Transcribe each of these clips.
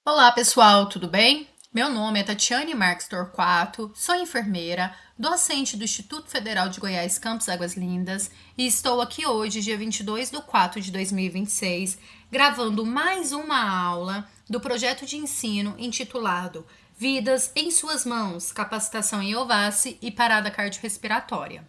Olá, pessoal, tudo bem? Meu nome é Tatiane Marques Torquato, sou enfermeira, docente do Instituto Federal de Goiás Campus Águas Lindas e estou aqui hoje, dia 22 de 4 de 2026, gravando mais uma aula do projeto de ensino intitulado Vidas em Suas Mãos, Capacitação em Ovace e Parada Cardiorrespiratória.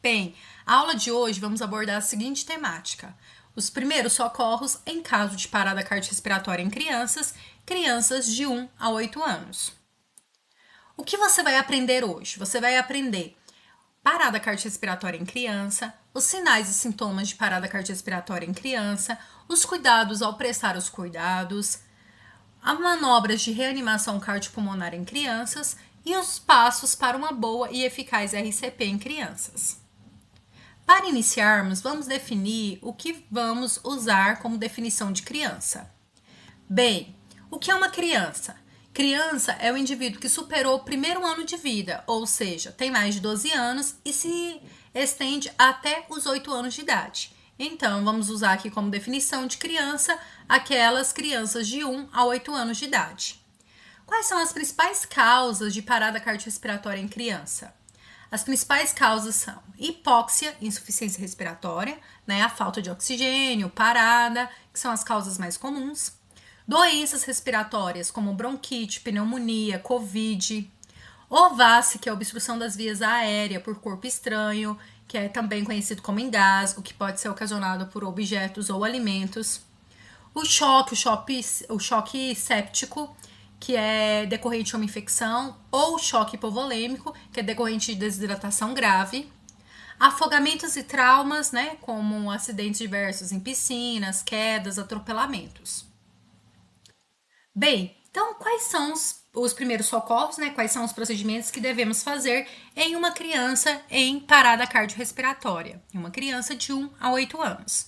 Bem, a aula de hoje vamos abordar a seguinte temática: os primeiros socorros em caso de parada cardiorrespiratória em crianças de 1 a 8 anos. O que você vai aprender hoje? Você vai aprender parada cardiorrespiratória em criança, os sinais e sintomas de parada cardiorrespiratória em criança, os cuidados ao prestar os cuidados, as manobras de reanimação cardiopulmonar em crianças e os passos para uma boa e eficaz RCP em crianças. Para iniciarmos, vamos definir o que vamos usar como definição de criança. Bem, o que é uma criança? Criança é o indivíduo que superou o primeiro ano de vida, ou seja, tem mais de 12 anos e se estende até os 8 anos de idade. Então, vamos usar aqui como definição de criança aquelas crianças de 1 a 8 anos de idade. Quais são as principais causas de parada cardiorrespiratória em criança? As principais causas são hipóxia, insuficiência respiratória, a falta de oxigênio, parada, que são as causas mais comuns. Doenças respiratórias como bronquite, pneumonia, covid. Ovace, que é a obstrução das vias aéreas por corpo estranho, que é também conhecido como engasgo, que pode ser ocasionado por objetos ou alimentos. O choque séptico, que é decorrente de uma infecção, ou choque hipovolêmico, que é decorrente de desidratação grave. Afogamentos e traumas, como acidentes diversos em piscinas, quedas, atropelamentos. Bem, então quais são os primeiros socorros, Quais são os procedimentos que devemos fazer em uma criança em parada cardiorrespiratória, em uma criança de 1 a 8 anos?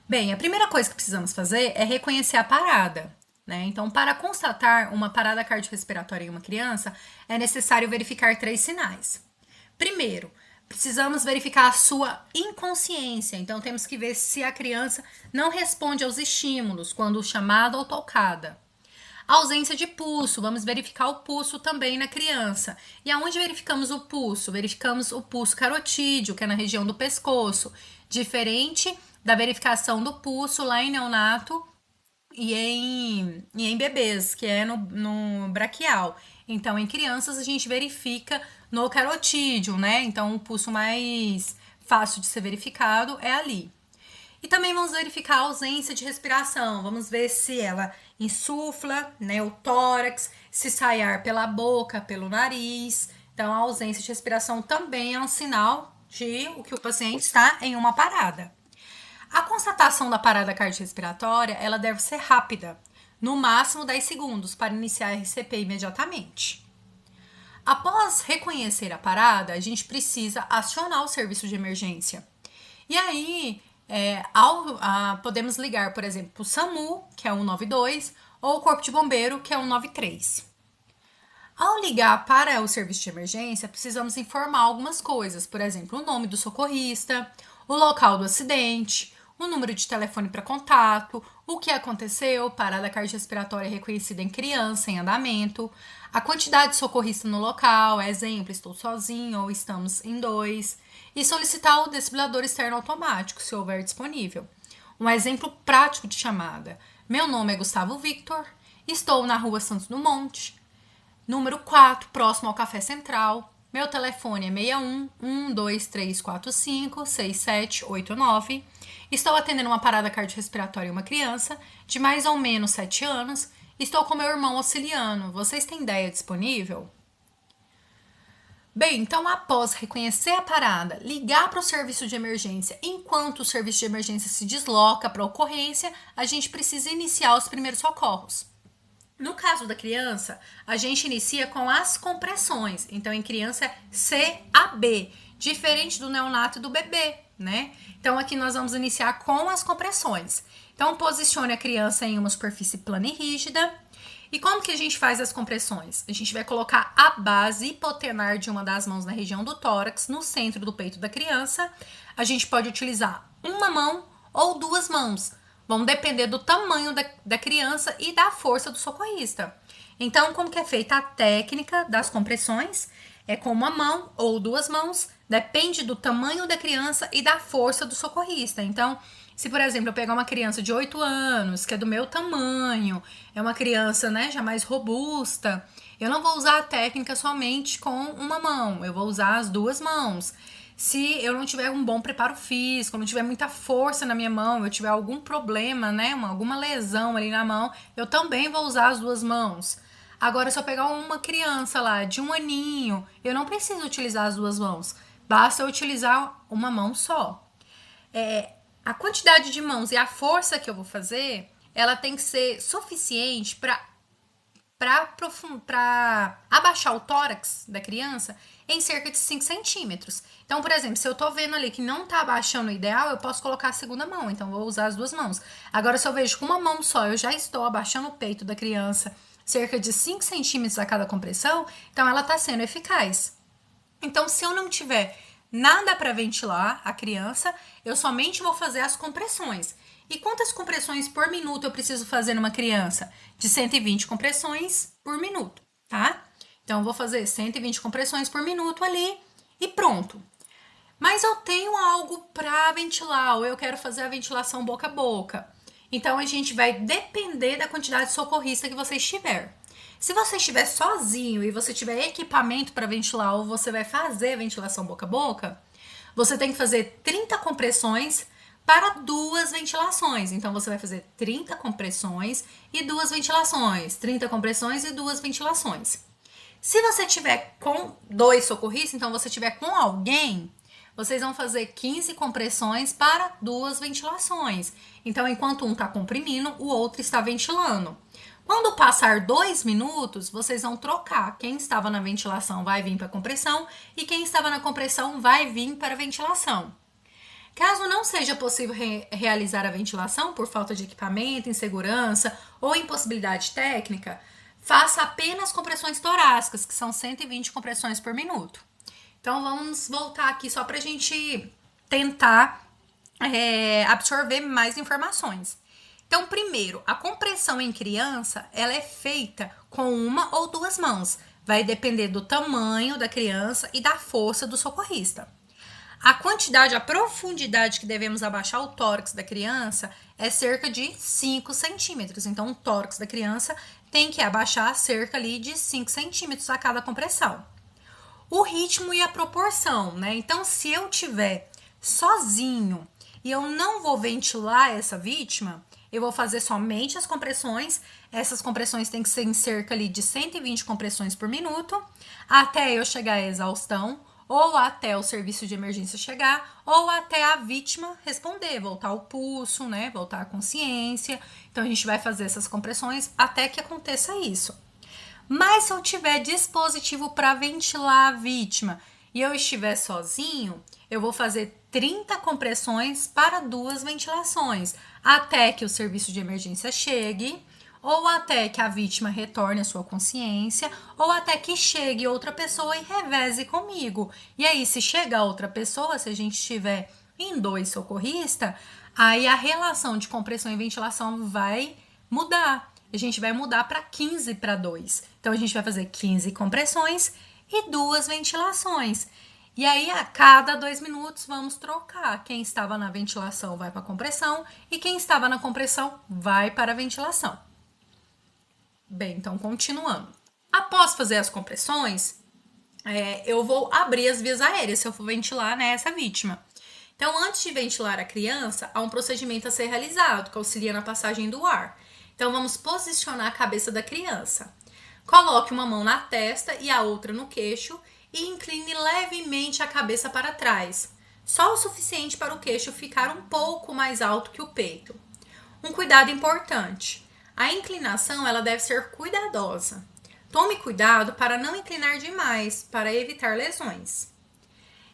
Bem, a primeira coisa que precisamos fazer é reconhecer a parada. Então, para constatar uma parada cardiorrespiratória em uma criança, é necessário verificar 3 sinais. Primeiro, precisamos verificar a sua inconsciência. Então, temos que ver se a criança não responde aos estímulos quando chamada ou tocada. Ausência de pulso, vamos verificar o pulso também na criança. E aonde verificamos o pulso? Verificamos o pulso carotídeo, que é na região do pescoço, diferente da verificação do pulso lá em neonato e em bebês, que é no braquial. Então, em crianças, a gente verifica no carotídeo, Então, o pulso mais fácil de ser verificado é ali. E também vamos verificar a ausência de respiração. Vamos ver se ela insufla, o tórax, se sai ar pela boca, pelo nariz. Então, a ausência de respiração também é um sinal de que o paciente está em uma parada. A constatação da parada cardiorrespiratória, ela deve ser rápida, no máximo 10 segundos, para iniciar a RCP imediatamente. Após reconhecer a parada, a gente precisa acionar o serviço de emergência. E aí, podemos ligar, por exemplo, para o SAMU, que é o 192, ou o Corpo de Bombeiro, que é o 193. Ao ligar para o serviço de emergência, precisamos informar algumas coisas, por exemplo, o nome do socorrista, o local do acidente, o número de telefone para contato, o que aconteceu, parada cardiorrespiratória reconhecida em criança em andamento, a quantidade de socorrista no local, exemplo, estou sozinho ou estamos em dois, e solicitar o desfibrilador externo automático, se houver disponível. Um exemplo prático de chamada: meu nome é Gustavo Victor, estou na rua Santos Dumont, número 4, próximo ao Café Central. Meu telefone é 61 12345 6789. Estou atendendo uma parada cardiorrespiratória em uma criança de mais ou menos 7 anos. Estou com meu irmão auxiliando. Vocês têm ideia disponível? Bem, então após reconhecer a parada, ligar para o serviço de emergência, enquanto o serviço de emergência se desloca para a ocorrência, a gente precisa iniciar os primeiros socorros. No caso da criança, a gente inicia com as compressões. Então, em criança é CAB, diferente do neonato e do bebê, Então, aqui nós vamos iniciar com as compressões. Então, posicione a criança em uma superfície plana e rígida. E como que a gente faz as compressões? A gente vai colocar a base hipotenar de uma das mãos na região do tórax, no centro do peito da criança. A gente pode utilizar uma mão ou 2 mãos. vão depender do tamanho da criança e da força do socorrista. Então, como que é feita a técnica das compressões? É com uma mão ou duas mãos, depende do tamanho da criança e da força do socorrista. Então, se, por exemplo, eu pegar uma criança de 8 anos, que é do meu tamanho, é uma criança, né, já mais robusta, eu não vou usar a técnica somente com uma mão, eu vou usar as duas mãos. Se eu não tiver um bom preparo físico, não tiver muita força na minha mão, eu tiver algum problema, né, alguma lesão ali na mão, eu também vou usar as duas mãos. Agora, se eu pegar uma criança lá de 1 aninho, eu não preciso utilizar as duas mãos. Basta eu utilizar uma mão só. A quantidade de mãos e a força que eu vou fazer, ela tem que ser suficiente para abaixar o tórax da criança em cerca de 5 centímetros. Então, por exemplo, se eu tô vendo ali que não tá abaixando o ideal, eu posso colocar a segunda mão, então vou usar as duas mãos. Agora, se eu vejo com uma mão só, eu já estou abaixando o peito da criança cerca de 5 centímetros a cada compressão, então ela tá sendo eficaz. Então, se eu não tiver nada para ventilar a criança, eu somente vou fazer as compressões. E quantas compressões por minuto eu preciso fazer numa criança? De 120 compressões por minuto, tá? Então, eu vou fazer 120 compressões por minuto ali e pronto. Mas eu tenho algo para ventilar, ou eu quero fazer a ventilação boca a boca. Então, a gente vai depender da quantidade de socorrista que você estiver. Se você estiver sozinho e você tiver equipamento para ventilar, ou você vai fazer a ventilação boca a boca, você tem que fazer 30 compressões para 2 ventilações. Então, você vai fazer 30 compressões e 2 ventilações. 30 compressões e 2 ventilações. Se você tiver com 2 socorristas, então você tiver com alguém, vocês vão fazer 15 compressões para 2 ventilações. Então, enquanto um está comprimindo, o outro está ventilando. Quando passar 2 minutos, vocês vão trocar. Quem estava na ventilação vai vir para a compressão e quem estava na compressão vai vir para a ventilação. Caso não seja possível realizar a ventilação por falta de equipamento, insegurança ou impossibilidade técnica, faça apenas compressões torácicas, que são 120 compressões por minuto. Então, vamos voltar aqui só para a gente tentar absorver mais informações. Então, primeiro, a compressão em criança, ela é feita com uma ou duas mãos. Vai depender do tamanho da criança e da força do socorrista. A quantidade, a profundidade que devemos abaixar o tórax da criança é cerca de 5 centímetros. Então, o tórax da criança tem que abaixar cerca ali de 5 centímetros a cada compressão. O ritmo e a proporção, né? Então, se eu tiver sozinho e eu não vou ventilar essa vítima, eu vou fazer somente as compressões. Essas compressões têm que ser em cerca ali de 120 compressões por minuto, até eu chegar à exaustão, ou até o serviço de emergência chegar, ou até a vítima responder, voltar ao pulso, né? Voltar à consciência. Então, a gente vai fazer essas compressões até que aconteça isso. Mas se eu tiver dispositivo para ventilar a vítima e eu estiver sozinho, eu vou fazer 30 compressões para 2 ventilações, até que o serviço de emergência chegue, ou até que a vítima retorne à sua consciência, ou até que chegue outra pessoa e reveze comigo. E aí, se chegar outra pessoa, se a gente estiver em 2 socorristas, aí a relação de compressão e ventilação vai mudar. A gente vai mudar para 15 para 2. Então, a gente vai fazer 15 compressões e 2 ventilações. E aí, a cada 2 minutos, vamos trocar. Quem estava na ventilação vai para a compressão e quem estava na compressão vai para a ventilação. Bem, então, continuando. Após fazer as compressões, eu vou abrir as vias aéreas se eu for ventilar, né, essa vítima. Então, antes de ventilar a criança, há um procedimento a ser realizado, que auxilia na passagem do ar. Então, vamos posicionar a cabeça da criança. Coloque uma mão na testa e a outra no queixo e incline levemente a cabeça para trás, só o suficiente para o queixo ficar um pouco mais alto que o peito. Um cuidado importante: a inclinação ela deve ser cuidadosa. Tome cuidado para não inclinar demais, para evitar lesões.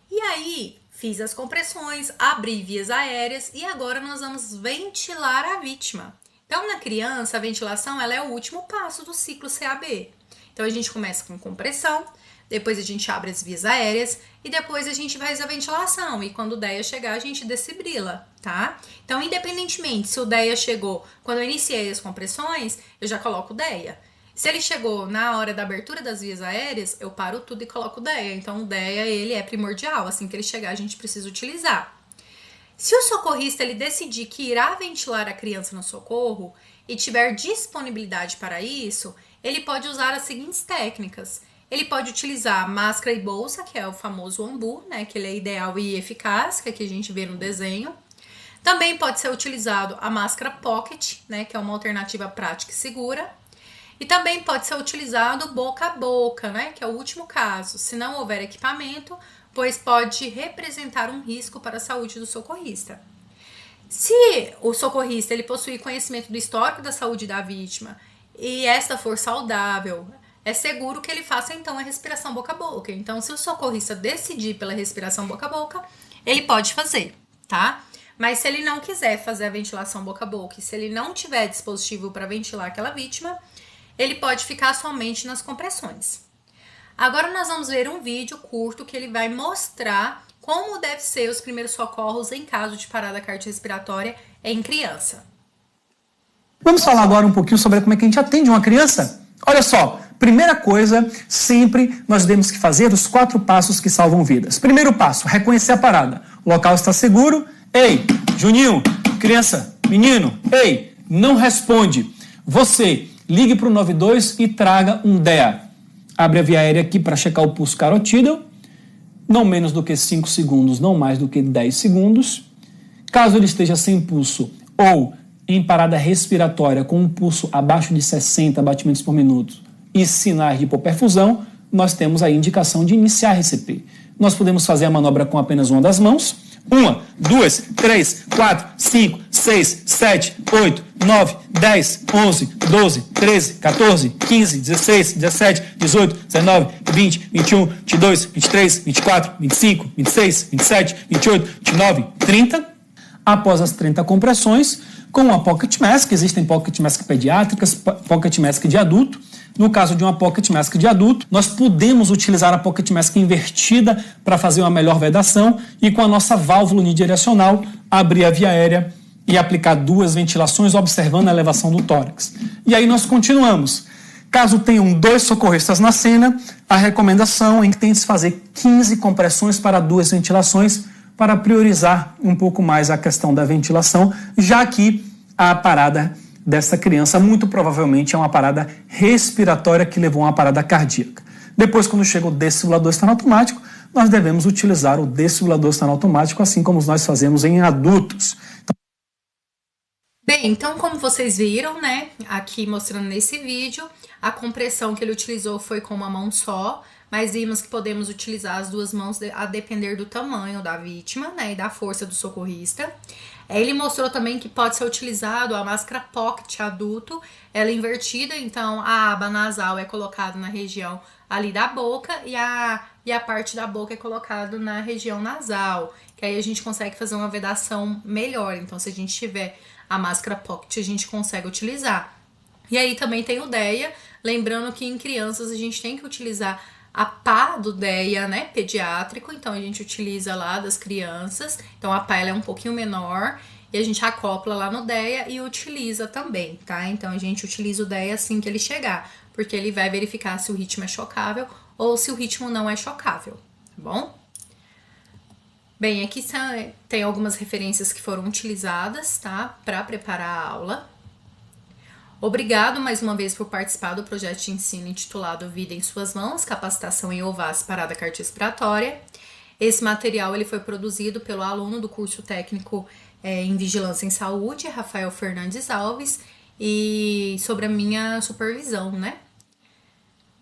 E aí, fiz as compressões, abri vias aéreas e agora nós vamos ventilar a vítima. Então, na criança, a ventilação ela é o último passo do ciclo CAB. Então, a gente começa com compressão, depois a gente abre as vias aéreas e depois a gente faz a ventilação. E quando o DEA chegar, a gente desfibrila, tá? Então, independentemente se o DEA chegou quando eu iniciei as compressões, eu já coloco o DEA. Se ele chegou na hora da abertura das vias aéreas, eu paro tudo e coloco o DEA. Então, o DEA, ele é primordial. Assim que ele chegar, a gente precisa utilizar. Se o socorrista ele decidir que irá ventilar a criança no socorro e tiver disponibilidade para isso, ele pode usar as seguintes técnicas. Ele pode utilizar máscara e bolsa, que é o famoso ambu, né, que ele é ideal e eficaz, que aqui a gente vê no desenho. Também pode ser utilizado a máscara pocket, né, que é uma alternativa prática e segura. E também pode ser utilizado boca a boca, né, que é o último caso, se não houver equipamento, pois pode representar um risco para a saúde do socorrista. Se o socorrista ele possui conhecimento do histórico da saúde da vítima e esta for saudável, é seguro que ele faça então a respiração boca a boca. Então, se o socorrista decidir pela respiração boca a boca, ele pode fazer, tá? Mas se ele não quiser fazer a ventilação boca a boca e se ele não tiver dispositivo para ventilar aquela vítima, ele pode ficar somente nas compressões. Agora nós vamos ver um vídeo curto que ele vai mostrar como deve ser os primeiros socorros em caso de parada cardiorrespiratória em criança. Vamos falar agora um pouquinho sobre como é que a gente atende uma criança? Olha só, primeira coisa, sempre nós temos que fazer os 4 passos que salvam vidas. Primeiro passo, reconhecer a parada. O local está seguro. Ei, Juninho, criança, menino, ei, não responde. Você ligue para o 92 e traga um DEA. Abre a via aérea aqui para checar o pulso carotídeo, não menos do que 5 segundos, não mais do que 10 segundos. Caso ele esteja sem pulso ou em parada respiratória com um pulso abaixo de 60 batimentos por minuto e sinais de hipoperfusão, nós temos a indicação de iniciar RCP. Nós podemos fazer a manobra com apenas uma das mãos. 1, 2, 3, 4, 5, 6, 7, 8, 9, 10, 11, 12, 13, 14, 15, 16, 17, 18, 19, 20, 21, 22, 23, 24, 25, 26, 27, 28, 29, 30. Após as 30 compressões, com uma pocket mask, existem pocket mask pediátricas, pocket mask de adulto. No caso de uma pocket mask de adulto, nós podemos utilizar a pocket mask invertida para fazer uma melhor vedação e com a nossa válvula unidirecional abrir a via aérea e aplicar 2 ventilações observando a elevação do tórax. E aí nós continuamos. Caso tenham 2 socorristas na cena, a recomendação é que tem que se fazer 15 compressões para 2 ventilações para priorizar um pouco mais a questão da ventilação, já que a parada dessa criança muito provavelmente é uma parada respiratória que levou a uma parada cardíaca. Depois, quando chega o desfibrilador externo automático, nós devemos utilizar o desfibrilador externo automático, assim como nós fazemos em adultos. Bem, então como vocês viram, né, aqui mostrando nesse vídeo, a compressão que ele utilizou foi com uma mão só, mas vimos que podemos utilizar as 2 mãos a depender do tamanho da vítima, né, e da força do socorrista. Ele mostrou também que pode ser utilizado a máscara pocket adulto, ela é invertida, então a aba nasal é colocada na região ali da boca e a parte da boca é colocada na região nasal, que aí a gente consegue fazer uma vedação melhor. Então, se a gente tiver a máscara pocket, a gente consegue utilizar. E aí também tem o DEA, lembrando que em crianças a gente tem que utilizar a pá do DEA, né, pediátrico, então a gente utiliza lá das crianças, então a pá ela é um pouquinho menor e a gente acopla lá no DEA e utiliza também, tá? Então a gente utiliza o DEA assim que ele chegar, porque ele vai verificar se o ritmo é chocável ou se o ritmo não é chocável, tá bom? Bem, aqui tem algumas referências que foram utilizadas, tá, para preparar a aula. Obrigado mais uma vez por participar do projeto de ensino intitulado Vida em Suas Mãos, Capacitação em OVAS Parada Cardiorrespiratória. Esse material ele foi produzido pelo aluno do curso técnico em Vigilância em Saúde, Rafael Fernandes Alves, e sobre a minha supervisão, né?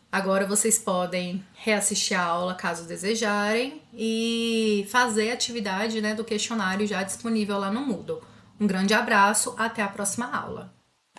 Agora vocês podem reassistir a aula caso desejarem e fazer a atividade, né, do questionário já disponível lá no Moodle. Um grande abraço, até a próxima aula.